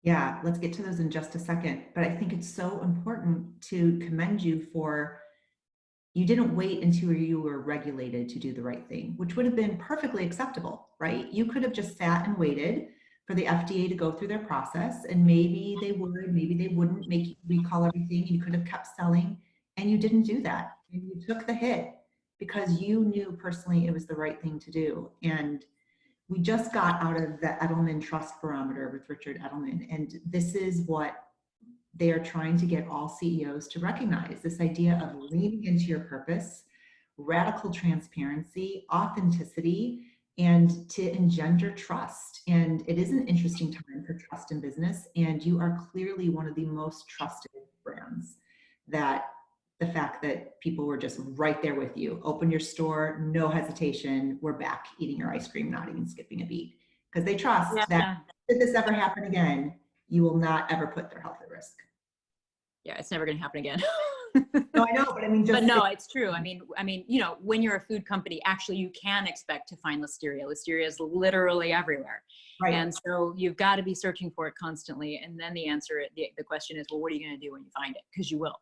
S1: Yeah, let's get to those in just a second. But I think it's so important to commend you for, you didn't wait until you were regulated to do the right thing, which would have been perfectly acceptable, right? You could have just sat and waited for the FDA to go through their process, and maybe they would, maybe they wouldn't make you recall everything. You could have kept selling, and you didn't do that. And you took the hit because you knew personally it was the right thing to do. And we just got out of the Edelman Trust Barometer with Richard Edelman, and this is what they are trying to get all CEOs to recognize: this idea of leaning into your purpose, radical transparency, authenticity, and to engender trust. And it is an interesting time for trust in business, and you are clearly one of the most trusted brands. That the fact that people were just right there with you, open your store, no hesitation, we're back eating your ice cream, not even skipping a beat, because they trust that if this ever happen again, you will not ever put their health at risk.
S2: Yeah, it's never going to happen again.
S1: No, I know, but I mean,
S2: but no, it's true. I mean, when you're a food company, actually, you can expect to find listeria. Listeria is literally everywhere, right? And so you've got to be searching for it constantly. And then the question is, well, what are you going to do when you find it? Because you will.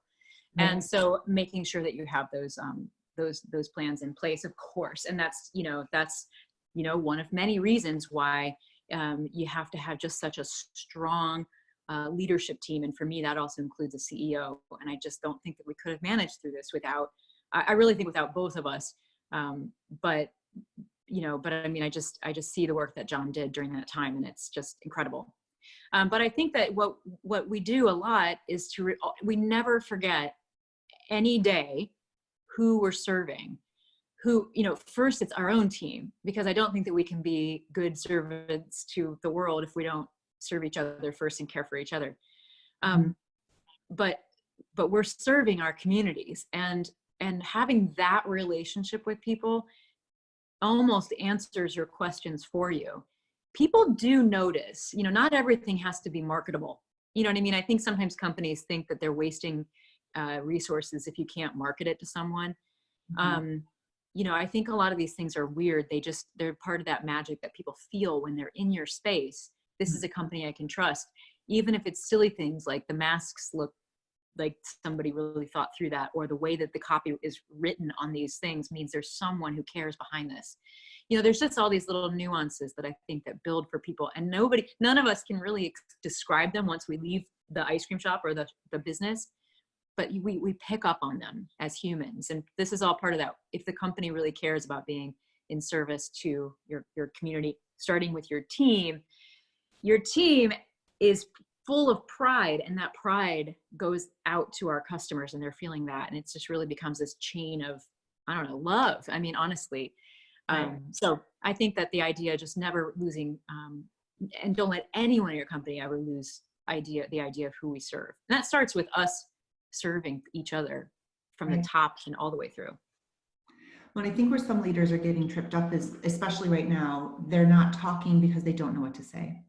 S2: Right. And so making sure that you have those plans in place, of course. And that's one of many reasons why you have to have just such a strong leadership team. And for me, that also includes a CEO. And I just don't think that we could have managed through this without, I really think without both of us. But I mean, I just see the work that John did during that time, and it's just incredible. But I think that what we do a lot is we never forget any day who we're serving. First it's our own team, because I don't think that we can be good servants to the world if we don't serve each other first and care for each other. But we're serving our communities, and having that relationship with people almost answers your questions for you. People do notice, not everything has to be marketable. You know what I mean? I think sometimes companies think that they're wasting resources if you can't market it to someone. I think a lot of these things are weird. They're part of that magic that people feel when they're in your space. This is a company I can trust, even if it's silly things like the masks look like somebody really thought through that, or the way that the copy is written on these things means there's someone who cares behind this. There's just all these little nuances that I think that build for people, and none of us can really describe them once we leave the ice cream shop or the business, but we pick up on them as humans. And this is all part of that. If the company really cares about being in service to your community, starting with your team is full of pride, and that pride goes out to our customers, and they're feeling that. And it just really becomes this chain of, I don't know, love. I mean, honestly. So I think that the idea, just never losing, and don't let anyone in your company ever lose the idea of who we serve. And that starts with us serving each other from the top and all the way through.
S1: Well, I think where some leaders are getting tripped up is, especially right now, they're not talking because they don't know what to say.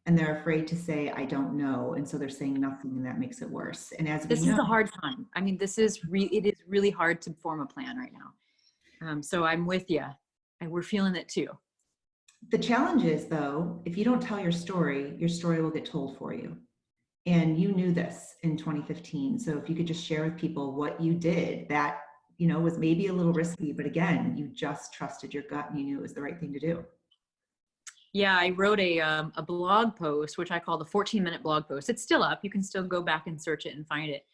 S1: And they're afraid to say, I don't know. And so they're saying nothing, and that makes it worse. And as
S2: this is a hard time. I mean, it is really hard to form a plan right now. So I'm with you, and we're feeling it too.
S1: The challenge is, though, if you don't tell your story will get told for you. And you knew this in 2015. So if you could just share with people what you did, that you know, was maybe a little risky, but again, you just trusted your gut and you knew it was the right thing to do.
S2: Yeah, I wrote a blog post, which I call the 14-minute blog post. It's still up. You can still go back and search it and find it.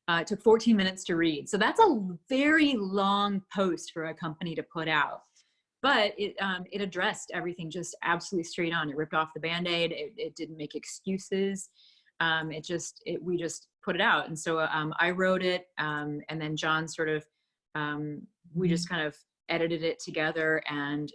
S2: It took 14 minutes to read. So that's a very long post for a company to put out. But it addressed everything just absolutely straight on. It ripped off the Band-Aid. It didn't make excuses. We just put it out. And so I wrote it, and then John sort of, we just kind of edited it together and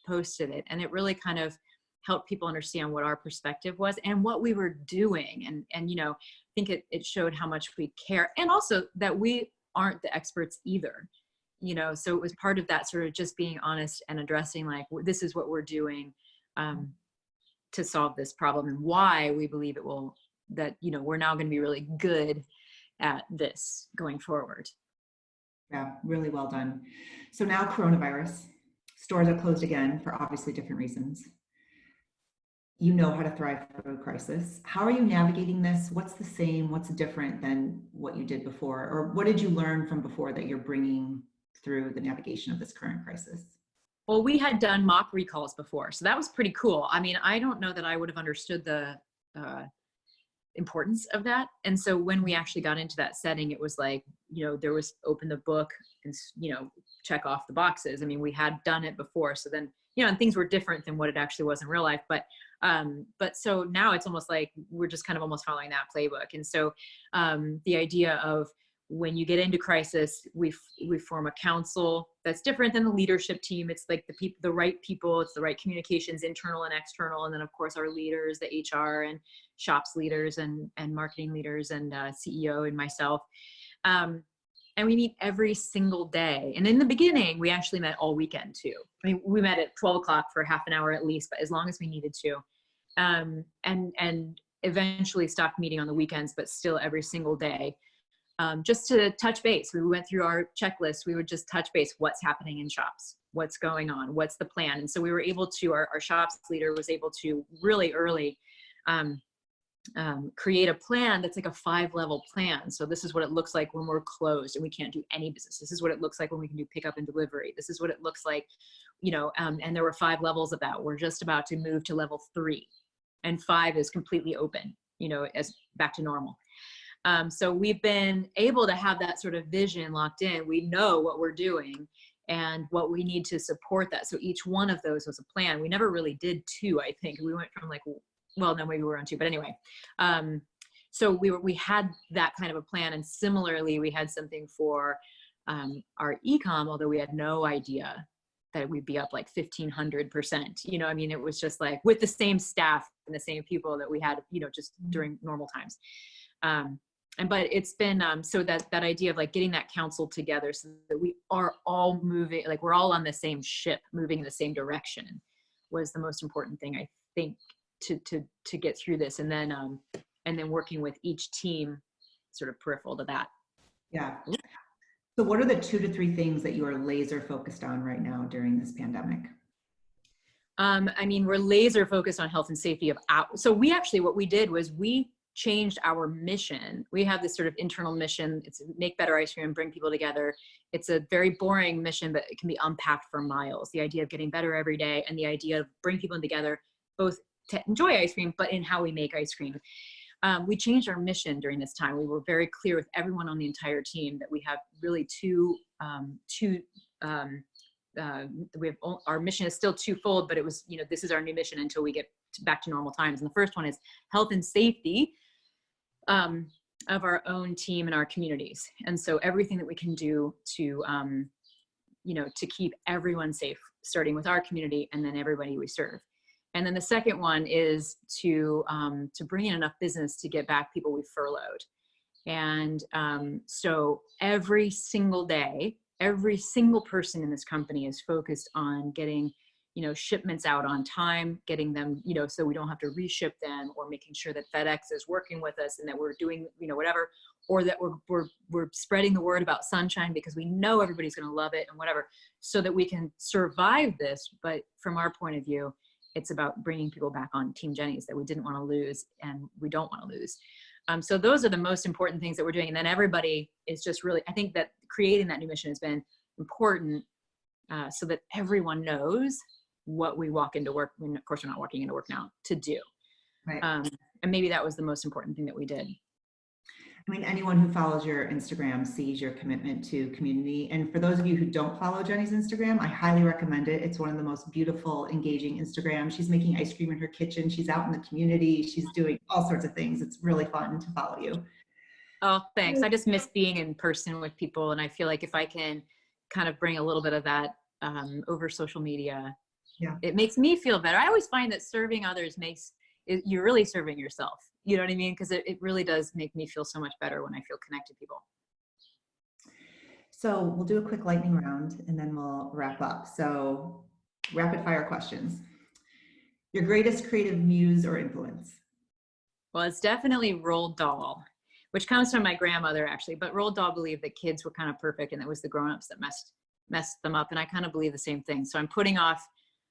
S2: posted it. And it really kind of helped people understand what our perspective was and what we were doing. And you know, I think it showed how much we care, and also that we aren't the experts either. You know, so it was part of that sort of just being honest and addressing, like, this is what we're doing to solve this problem, and why we believe it will, that, you know, we're now going to be really good at this going forward.
S1: Yeah, really well done. So now coronavirus, stores are closed again for obviously different reasons. You know how to thrive through a crisis. How are you navigating this? What's the same? What's different than what you did before? Or what did you learn from before that you're bringing through the navigation of this current crisis?
S2: Well, we had done mock recalls before, so that was pretty cool. I mean, I don't know that I would have understood the importance of that. And so when we actually got into that setting, it was like, you know, there was open the book and, you know, check off the boxes. I mean, we had done it before. So then, you know, and things were different than what it actually was in real life. But so now it's almost like we're just kind of almost following that playbook. And so the idea of, when you get into crisis, we form a council that's different than the leadership team. It's like the right people, it's the right communications, internal and external. And then of course our leaders, the HR and shops leaders and marketing leaders and CEO and myself. And we meet every single day. And in the beginning, we actually met all weekend too. I mean, we met at 12 o'clock for half an hour at least, but as long as we needed to. And eventually stopped meeting on the weekends, but still every single day. Just to touch base. We went through our checklist. We would just touch base. What's happening in shops? What's going on? What's the plan? And so we were able to, our shops leader was able to really early create a plan that's like a 5-level plan. So this is what it looks like when we're closed and we can't do any business. This is what it looks like when we can do pickup and delivery. This is what it looks like, you know, and there were 5 levels of that. We're just about to move to level 3, and 5 is completely open, you know, as back to normal. So we've been able to have that sort of vision locked in. We know what we're doing and what we need to support that. So each one of those was a plan. We never really did 2, I think. We went from like, well, no, maybe we were on 2, but anyway. So we had that kind of a plan. And similarly, we had something for our e-com, although we had no idea that we'd be up like 1,500%. You know, I mean, it was just like with the same staff and the same people that we had, you know, just during normal times. But it's been, so that idea of like getting that council together so that we are all moving, like we're all on the same ship, moving in the same direction, was the most important thing, I think, to get through this. And then working with each team sort of peripheral to that.
S1: Yeah. So what are the 2 to 3 things that you are laser focused on right now during this pandemic?
S2: I mean, we're laser focused on health and safety of so we actually, what we did was we changed our mission. We have this sort of internal mission. It's make better ice cream and bring people together. It's a very boring mission, but it can be unpacked for miles. The idea of getting better every day and the idea of bring people together, both to enjoy ice cream, but in how we make ice cream. We changed our mission during this time. We were very clear with everyone on the entire team that we have really our mission is still twofold, but it was, you know, this is our new mission until we get back to normal times. And the first one is health and safety of our own team and our communities. And so everything that we can do to, you know, to keep everyone safe, starting with our community and then everybody we serve. And then the second one is to bring in enough business to get back people we furloughed. And so every single day, every single person in this company is focused on getting, you know, shipments out on time, getting them, you know, so we don't have to reship them, or making sure that FedEx is working with us and that we're doing, you know, whatever, or that we're spreading the word about Sunshine because we know everybody's going to love it and whatever, so that we can survive this. But from our point of view, it's about bringing people back on Team Jeni's that we didn't want to lose and we don't want to lose. So those are the most important things that we're doing. And then everybody is just really, I think that creating that new mission has been important, so that everyone knows what we walk into work. I mean, of course, we're not walking into work now to do.
S1: Right.
S2: And maybe that was the most important thing that we did.
S1: I mean, anyone who follows your Instagram sees your commitment to community. And for those of you who don't follow Jeni's Instagram, I highly recommend it. It's one of the most beautiful, engaging Instagrams. She's making ice cream in her kitchen. She's out in the community. She's doing all sorts of things. It's really fun to follow you.
S2: Oh, thanks. I just miss being in person with people. And I feel like if I can kind of bring a little bit of that over social media,
S1: yeah,
S2: it makes me feel better. I always find that serving others you're really serving yourself. You know what I mean? Because it really does make me feel so much better when I feel connected to people.
S1: So we'll do a quick lightning round and then we'll wrap up. So rapid fire questions. Your greatest creative muse or influence?
S2: Well, it's definitely Roald Dahl, which comes from my grandmother actually, but Roald Dahl believed that kids were kind of perfect and it was the grown-ups that messed them up. And I kind of believe the same thing. So I'm putting off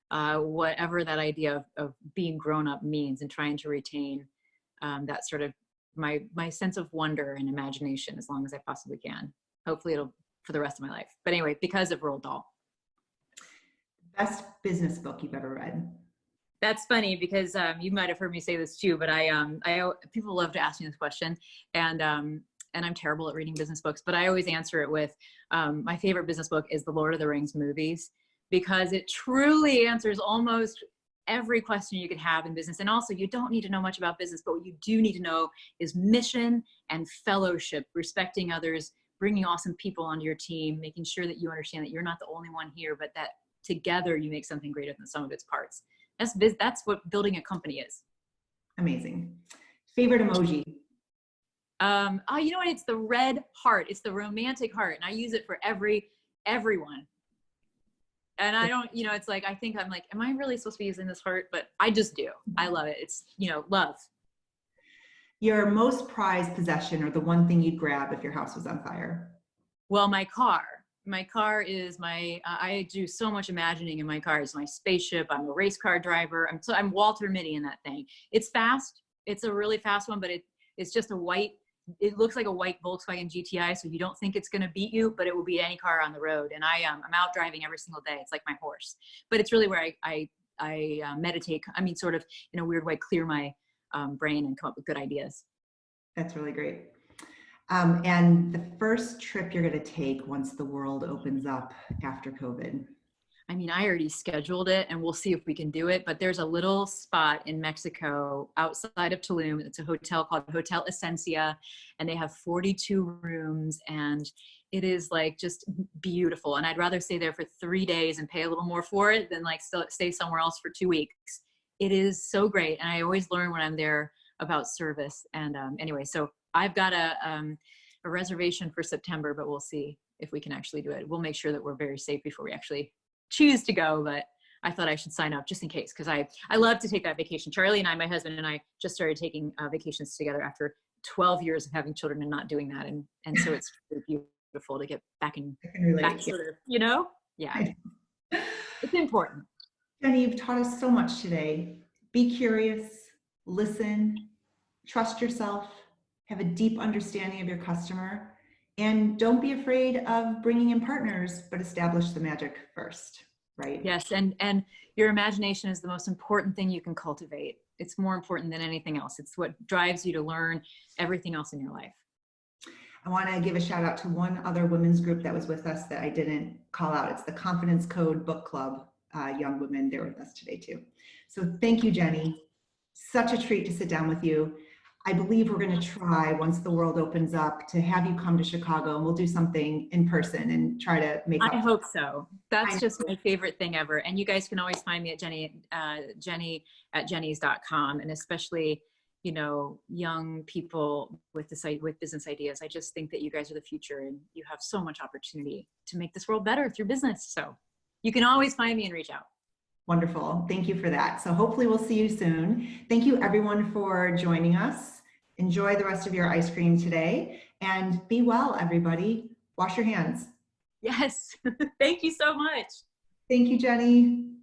S2: whatever that idea of being grown up means and trying to retain that sort of my sense of wonder and imagination as long as I possibly can. Hopefully it'll for the rest of my life. But anyway, because of Roald Dahl.
S1: Best business book you've ever read?
S2: That's funny because you might have heard me say this too, but I people love to ask me this question, and I'm terrible at reading business books, but I always answer it with my favorite business book is The Lord of the Rings movies, because it truly answers almost every question you could have in business. And also, you don't need to know much about business, but what you do need to know is mission and fellowship, respecting others, bringing awesome people onto your team, making sure that you understand that you're not the only one here, but that together you make something greater than the sum of its parts. That's what building a company is.
S1: Amazing. Favorite emoji?
S2: Oh, you know what? It's the red heart. It's the romantic heart. And I use it for everyone. And I don't, it's like, I think I'm like, am I really supposed to be using this heart? But I just do. I love it. It's, love.
S1: Your most prized possession, or the one thing you'd grab if your house was on fire?
S2: Well, my car is I do so much imagining in my car. It's my spaceship. I'm a race car driver. I'm Walter Mitty in that thing. It's fast. It's a really fast one, but it's just it looks like a white Volkswagen GTI. So you don't think it's going to beat you, but it will beat any car on the road. And I'm out driving every single day. It's like my horse, but it's really where I meditate. I mean, sort of in a weird way, clear my brain and come up with good ideas.
S1: That's really great. And the first trip you're going to take once the world opens up after COVID?
S2: I mean, I already scheduled it and we'll see if we can do it, but there's a little spot in Mexico outside of Tulum. It's a hotel called Hotel Esencia, and they have 42 rooms, and it is like just beautiful. And I'd rather stay there for 3 days and pay a little more for it than like still stay somewhere else for 2 weeks. It is so great. And I always learn when I'm there about service. And anyway, so I've got a reservation for September, but we'll see if we can actually do it. We'll make sure that we're very safe before we actually choose to go, but I thought I should sign up just in case, because I love to take that vacation. Charlie and I, my husband and I, just started taking vacations together after 12 years of having children and not doing that, and so it's really beautiful to get back here, Yeah, it's important.
S1: Jeni, you've taught us so much today. Be curious, listen, trust yourself, have a deep understanding of your customer, and don't be afraid of bringing in partners, but establish the magic first, right?
S2: Yes, and your imagination is the most important thing you can cultivate. It's more important than anything else. It's what drives you to learn everything else in your life.
S1: I want to give a shout out to one other women's group that was with us that I didn't call out. It's the Confidence Code Book Club. Young women, they're with us today too. So thank you, Jeni. Such a treat to sit down with you. I believe we're going to try, once the world opens up, to have you come to Chicago, and we'll do something in person and try to make up.
S2: I hope so. That's just my favorite thing ever. And you guys can always find me at Jeni at jennies.com. And especially, young people with business ideas. I just think that you guys are the future, and you have so much opportunity to make this world better through business. So you can always find me and reach out.
S1: Wonderful. Thank you for that. So hopefully we'll see you soon. Thank you everyone for joining us. Enjoy the rest of your ice cream today, and be well, everybody. Wash your hands.
S2: Yes. Thank you so much.
S1: Thank you, Jeni.